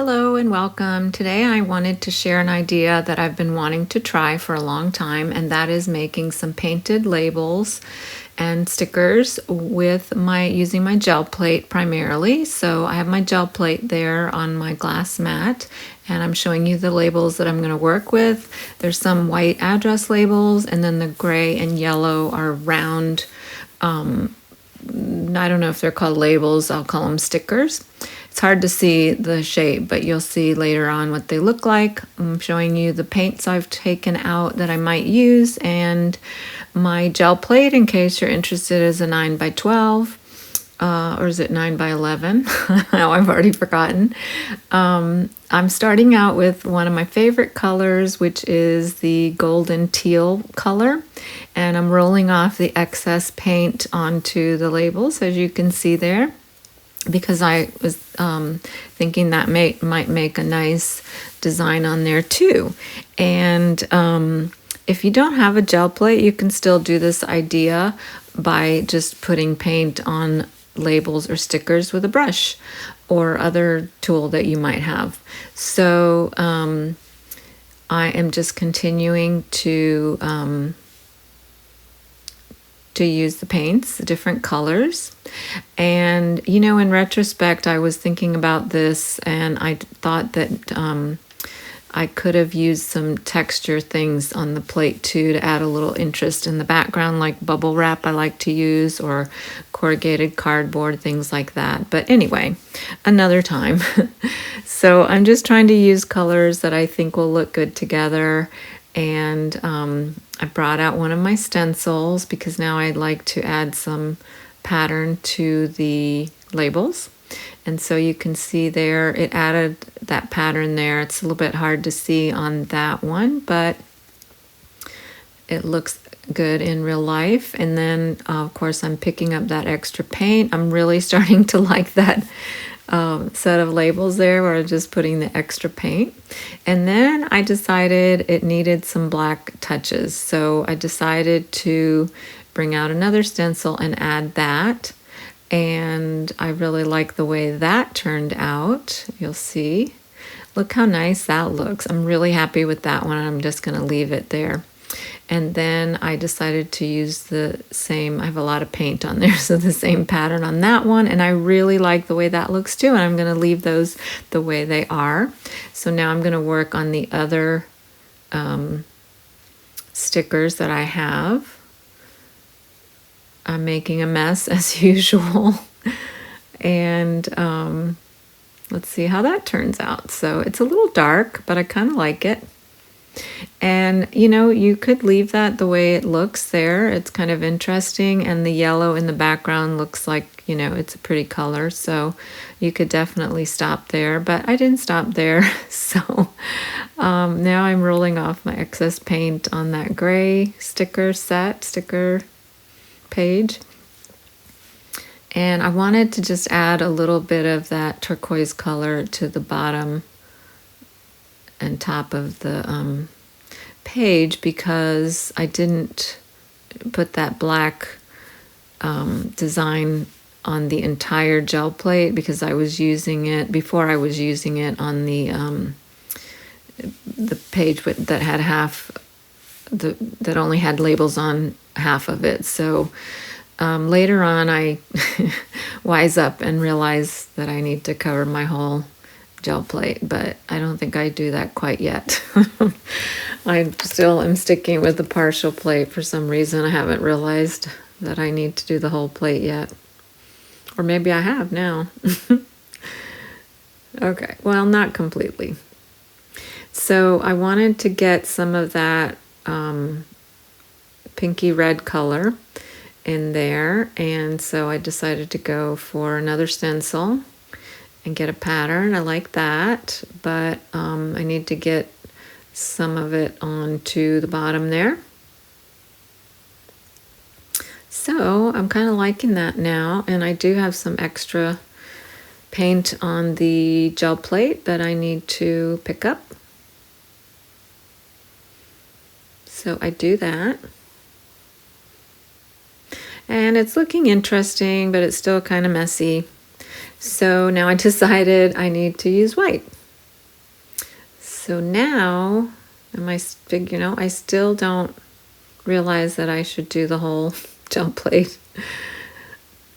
Hello and welcome. Today I wanted to share an idea that I've been wanting to try for a long time, and that is making some painted labels and stickers with using my gel plate primarily. So I have my gel plate there on my glass mat, and I'm showing you the labels that I'm going to work with. There's some white address labels, and then the gray and yellow are round. I don't know if they're called labels, I'll call them stickers. It's hard to see the shape, but you'll see later on what they look like. I'm showing you the paints I've taken out that I might use, and my gel plate in case you're interested is a 9 by 12. Or is it 9 by 11? Now I've already forgotten. I'm starting out with one of my favorite colors, which is the golden teal color. And I'm rolling off the excess paint onto the labels, as you can see there, because I was thinking that might make a nice design on there too. And if you don't have a gel plate, you can still do this idea by just putting paint on labels or stickers with a brush or other tool that you might have. So I am just continuing to use the paints, different colors. And in retrospect, I was thinking about this, and I thought that I could have used some texture things on the plate too to add a little interest in the background, like bubble wrap I like to use, or corrugated cardboard, things like that. But anyway, another time. So I'm just trying to use colors that I think will look good together. And I brought out one of my stencils because now I'd like to add some pattern to the labels. And so you can see there, it added that pattern there. It's a little bit hard to see on that one, but it looks good in real life. And then, of course, I'm picking up that extra paint. I'm really starting to like that set of labels there where I'm just putting the extra paint. And then I decided it needed some black touches. So I decided to bring out another stencil and add that. And I really like the way that turned out. You'll see. Look how nice that looks. I'm really happy with that one. I'm just going to leave it there. And then I decided to use the same, I have a lot of paint on there, so the same pattern on that one. And I really like the way that looks too. And I'm going to leave those the way they are. So now I'm going to work on the other stickers that I have. I'm making a mess as usual. And let's see how that turns out. So it's a little dark, but I kind of like it. And you could leave that the way it looks there. It's kind of interesting, and the yellow in the background looks like it's a pretty color, so you could definitely stop there, but I didn't stop there. So now I'm rolling off my excess paint on that gray sticker page, and I wanted to just add a little bit of that turquoise color to the bottom and top of the page, because I didn't put that black design on the entire gel plate because I was using it before. I was using it on the page that had that only had labels on half of it. So later on I wise up and realize that I need to cover my whole gel plate, but I don't think I do that quite yet. I still am sticking with the partial plate for some reason. I haven't realized that I need to do the whole plate yet. Or maybe I have now. Okay, well, not completely. So I wanted to get some of that pinky red color in there, and so I decided to go for another stencil and get a pattern. I like that, but I need to get some of it onto the bottom there. So I'm kind of liking that now, and I do have some extra paint on the gel plate that I need to pick up. So I do that. And it's looking interesting, but it's still kind of messy. So now I decided I need to use white. So now, I still don't realize that I should do the whole gel plate.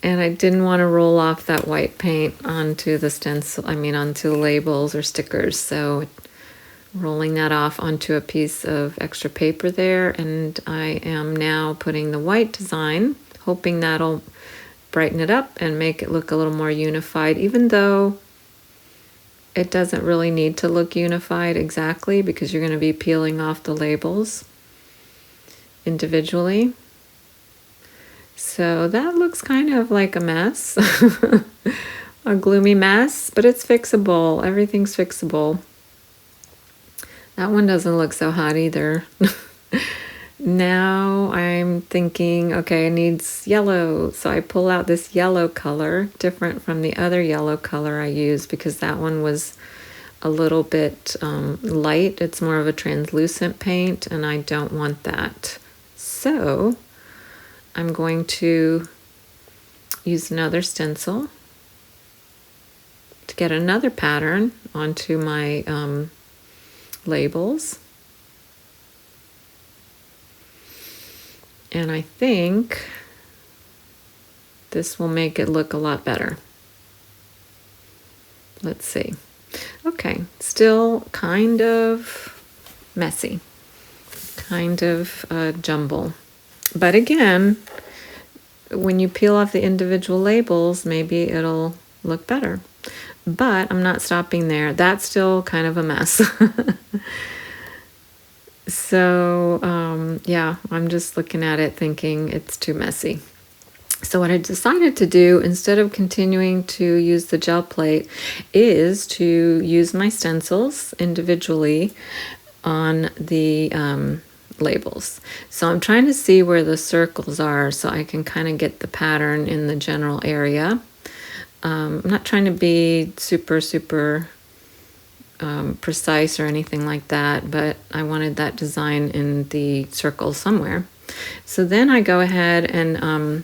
And I didn't want to roll off that white paint onto the stencil, onto the labels or stickers. So rolling that off onto a piece of extra paper there. And I am now putting the white design, hoping that'll brighten it up and make it look a little more unified, even though it doesn't really need to look unified exactly because you're going to be peeling off the labels individually. So that looks kind of like a mess, a gloomy mess, but it's fixable. Everything's fixable. That one doesn't look so hot either. Now I'm thinking, okay, it needs yellow. So I pull out this yellow color, different from the other yellow color I used because that one was a little bit light. It's more of a translucent paint and I don't want that. So I'm going to use another stencil to get another pattern onto my labels. And I think this will make it look a lot better. Let's see. Okay, still kind of messy, kind of jumble. But again, when you peel off the individual labels, maybe it'll look better. But I'm not stopping there. That's still kind of a mess. So, yeah, I'm just looking at it thinking it's too messy. So what I decided to do, instead of continuing to use the gel plate, is to use my stencils individually on the labels. So I'm trying to see where the circles are so I can kind of get the pattern in the general area. I'm not trying to be super precise or anything like that, but I wanted that design in the circle somewhere. So then I go ahead and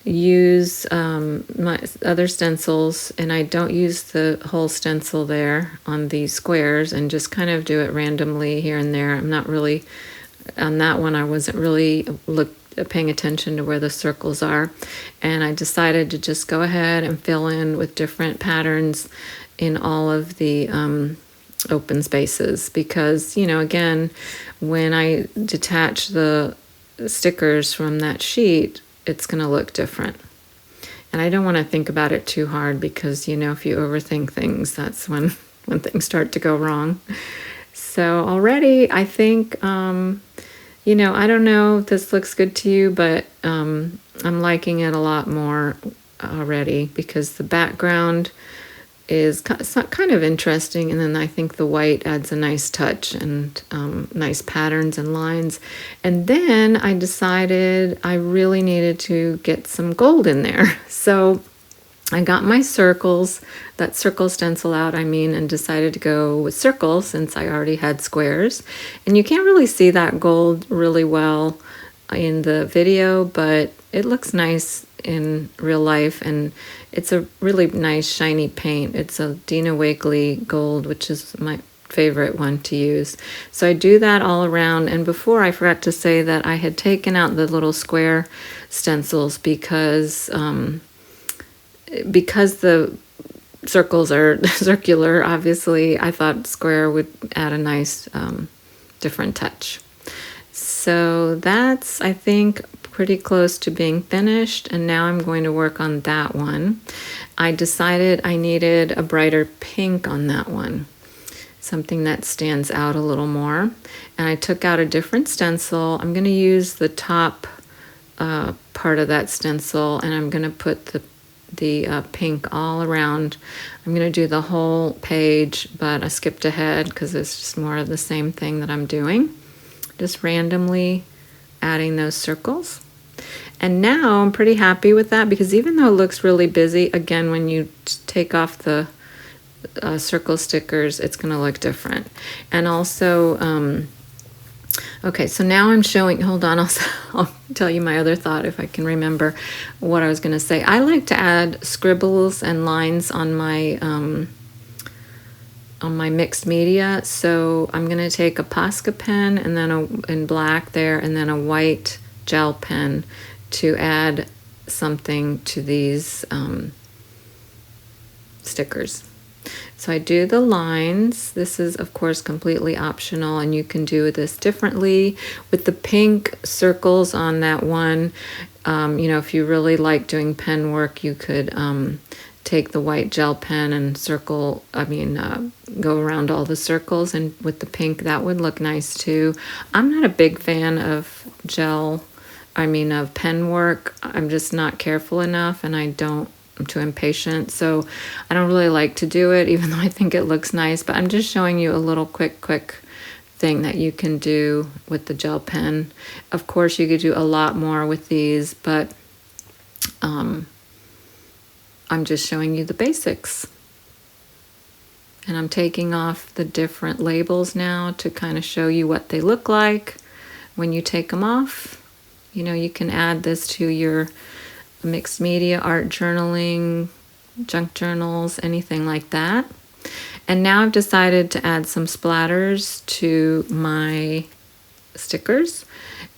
use my other stencils, and I don't use the whole stencil there on the squares and just kind of do it randomly here and there. I'm not really, on that one I wasn't really paying attention to where the circles are, and I decided to just go ahead and fill in with different patterns in all of the open spaces because, again, when I detach the stickers from that sheet, it's going to look different. And I don't want to think about it too hard because, if you overthink things, that's when things start to go wrong. So already I think, I don't know if this looks good to you, but I'm liking it a lot more already because the background is kind of interesting, and then I think the white adds a nice touch and nice patterns and lines. And then I decided I really needed to get some gold in there. So I got my circles, that circle stencil out, and decided to go with circles since I already had squares. And you can't really see that gold really well in the video, but it looks nice in real life, and it's a really nice shiny paint. It's a Dina Wakley gold, which is my favorite one to use. So I do that all around, and before I forgot to say that I had taken out the little square stencils because the circles are circular, obviously I thought square would add a nice different touch. So that's, I think, pretty close to being finished, and now I'm going to work on that one. I decided I needed a brighter pink on that one, something that stands out a little more. And I took out a different stencil. I'm going to use the top part of that stencil, and I'm going to put the pink all around. I'm going to do the whole page, but I skipped ahead because it's just more of the same thing that I'm doing. Just randomly adding those circles. And now I'm pretty happy with that because even though it looks really busy, again, when you take off the circle stickers, it's going to look different. And also, okay, so now I'm showing, hold on, I'll tell you my other thought if I can remember what I was going to say. I like to add scribbles and lines on my on my mixed media. So I'm going to take a Posca pen and then in black there, and then a white gel pen to add something to these stickers. So I do the lines. This is of course completely optional, and you can do this differently with the pink circles on that one. If you really like doing pen work, you could take the white gel pen and go around all the circles, and with the pink that would look nice too. I'm not a big fan of of pen work. I'm just not careful enough, and I'm too impatient, so I don't really like to do it, even though I think it looks nice. But I'm just showing you a little quick thing that you can do with the gel pen. Of course, you could do a lot more with these, but I'm just showing you the basics. And I'm taking off the different labels now to kind of show you what they look like when you take them off. You can add this to your mixed media, art journaling, junk journals, anything like that. And now I've decided to add some splatters to my stickers,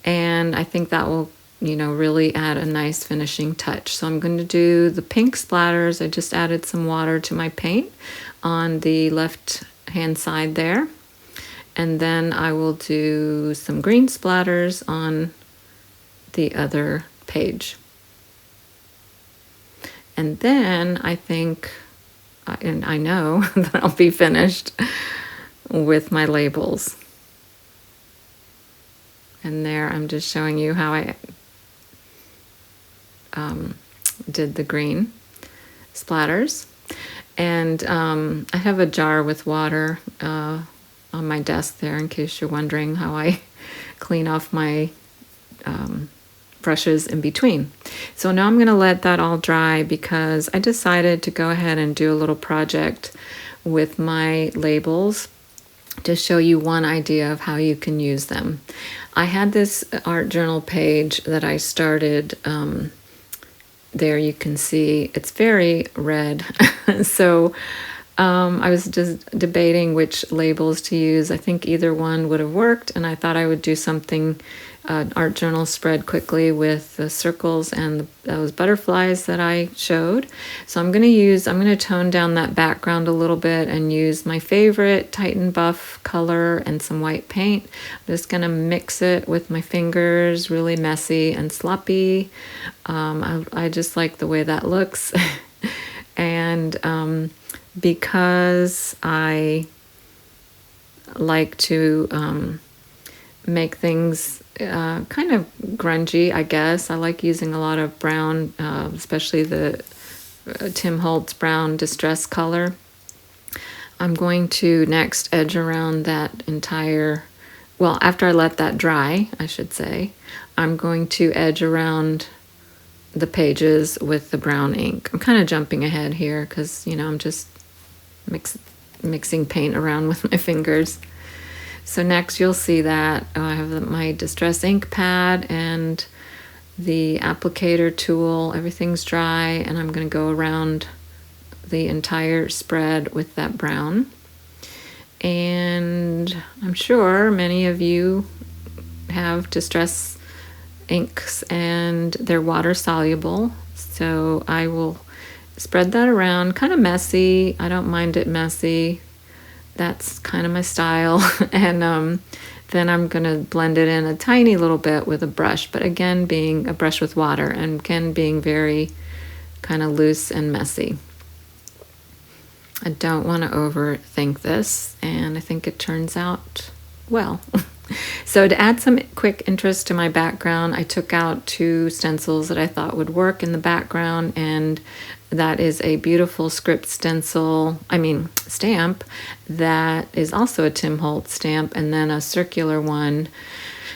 and I think that will really add a nice finishing touch. So I'm going to do the pink splatters. I just added some water to my paint on the left hand side there, and then I will do some green splatters on the other page. And then I think, and I know that I'll be finished with my labels. And there I'm just showing you how I did the green splatters. And I have a jar with water on my desk there, in case you're wondering how I clean off my brushes in between. So now I'm going to let that all dry, because I decided to go ahead and do a little project with my labels to show you one idea of how you can use them. I had this art journal page that I started. There you can see it's very red. So I was just debating which labels to use. I think either one would have worked, and I thought I would do something art journal spread quickly with the circles and those butterflies that I showed. So I'm going to tone down that background a little bit and use my favorite Titan Buff color and some white paint. I'm just going to mix it with my fingers, really messy and sloppy. I just like the way that looks. And because I like to make things kind of grungy, I guess. I like using a lot of brown, especially the Tim Holtz brown distress color. I'm going to next edge around that after I let that dry, I should say, I'm going to edge around the pages with the brown ink. I'm kind of jumping ahead here because, I'm just mixing paint around with my fingers. So next you'll see that I have my distress ink pad and the applicator tool. Everything's dry, and I'm going to go around the entire spread with that brown. And I'm sure many of you have distress inks and they're water soluble. So I will spread that around, kind of messy. I don't mind it messy. That's kind of my style. And then I'm going to blend it in a tiny little bit with a brush, but again, being a brush with water, and again, being very kind of loose and messy. I don't want to overthink this, and I think it turns out well. So to add some quick interest to my background, I took out 2 stencils that I thought would work in the background, and that is a beautiful stamp that is also a Tim Holtz stamp, and then a circular one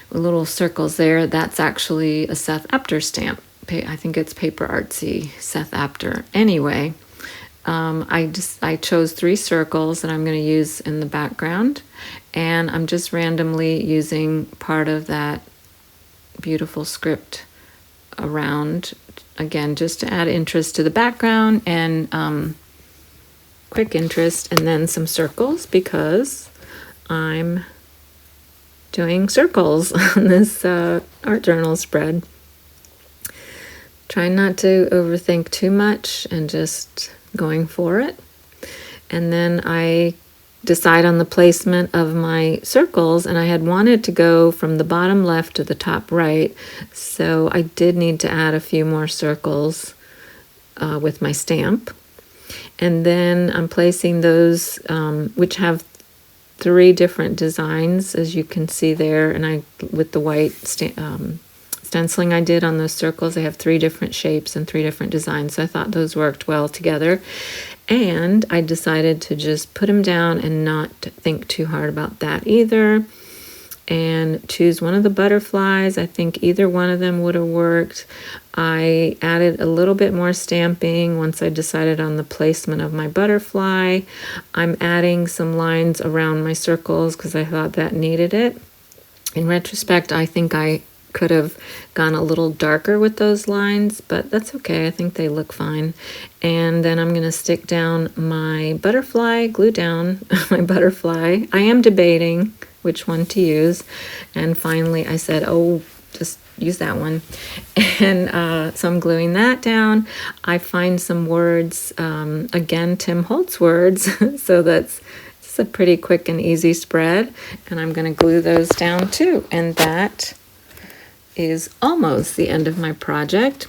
with little circles there. That's actually a Seth Apter stamp. I think it's Paper Artsy Seth Apter. Anyway, I chose 3 circles that I'm going to use in the background, and I'm just randomly using part of that beautiful script around, again, just to add interest to the background and quick interest, and then some circles because I'm doing circles on this art journal spread. Trying not to overthink too much and just going for it. And then I decide on the placement of my circles, and I had wanted to go from the bottom left to the top right, so I did need to add a few more circles with my stamp. And then I'm placing those which have 3 different designs, as you can see there, and I with the white stenciling I did on those circles, they have 3 different shapes and 3 different designs, so I thought those worked well together. And I decided to just put them down and not think too hard about that either, and choose one of the butterflies. I think either one of them would have worked. I added a little bit more stamping once I decided on the placement of my butterfly. I'm adding some lines around my circles because I thought that needed it. In retrospect, I think I could have gone a little darker with those lines, but that's okay. I think they look fine. And then I'm going to stick down my butterfly, glue down my butterfly. I am debating which one to use, and finally I said, oh, just use that one. And so I'm gluing that down. I find some words, again, Tim Holtz words, so that's a pretty quick and easy spread, and I'm going to glue those down too. And that is almost the end of my project.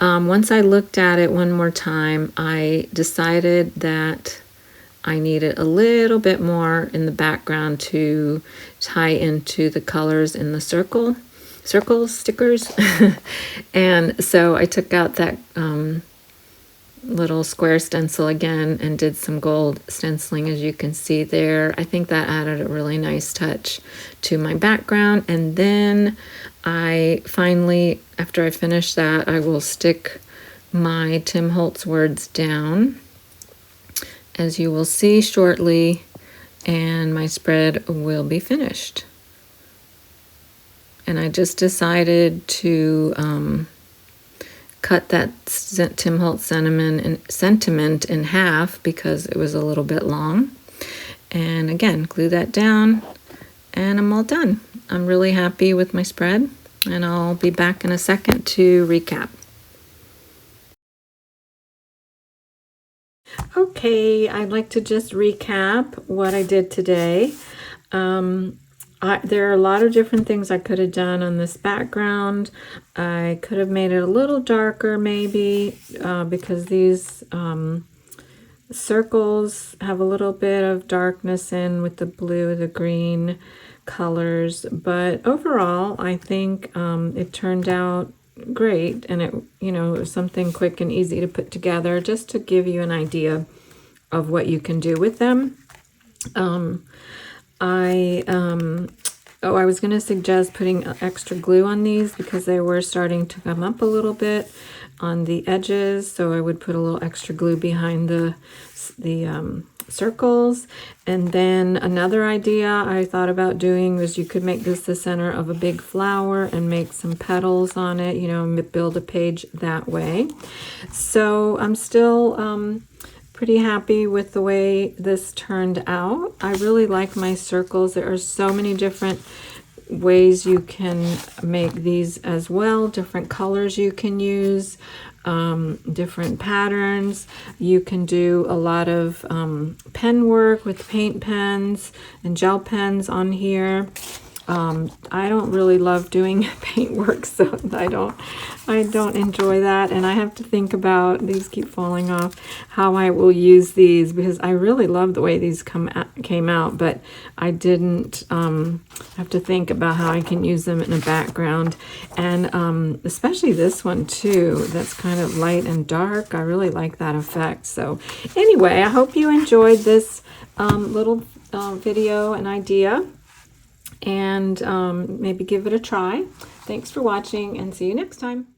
Once I looked at it one more time, I decided that I needed a little bit more in the background to tie into the colors in the circle stickers. And so I took out that little square stencil again and did some gold stenciling, as you can see there. I think that added a really nice touch to my background. And then I finally, after I finish that, I will stick my Tim Holtz words down, as you will see shortly, and my spread will be finished. And I just decided to cut that Tim Holtz sentiment in half because it was a little bit long. And again, glue that down, and I'm all done. I'm really happy with my spread, and I'll be back in a second to recap. Okay, I'd like to just recap what I did today. There are a lot of different things I could have done on this background. I could have made it a little darker maybe because these circles have a little bit of darkness in with the blue, the green colors. But overall, I think it turned out great, and it was something quick and easy to put together, just to give you an idea of what you can do with them. I was going to suggest putting extra glue on these because they were starting to come up a little bit on the edges, so I would put a little extra glue behind the circles. And then another idea I thought about doing was you could make this the center of a big flower and make some petals on it, and build a page that way. So I'm still pretty happy with the way this turned out. I really like my circles. There are so many different ways you can make these as well, different colors you can use, different patterns. You can do a lot of pen work with paint pens and gel pens on here. I don't really love doing paint work, so I don't enjoy that, and I have to think about, these keep falling off, how I will use these, because I really love the way these came out, but I didn't have to think about how I can use them in a background. And especially this one too, that's kind of light and dark. I really like that effect. So anyway, I hope you enjoyed this little video and idea, and maybe give it a try. Thanks for watching, and see you next time.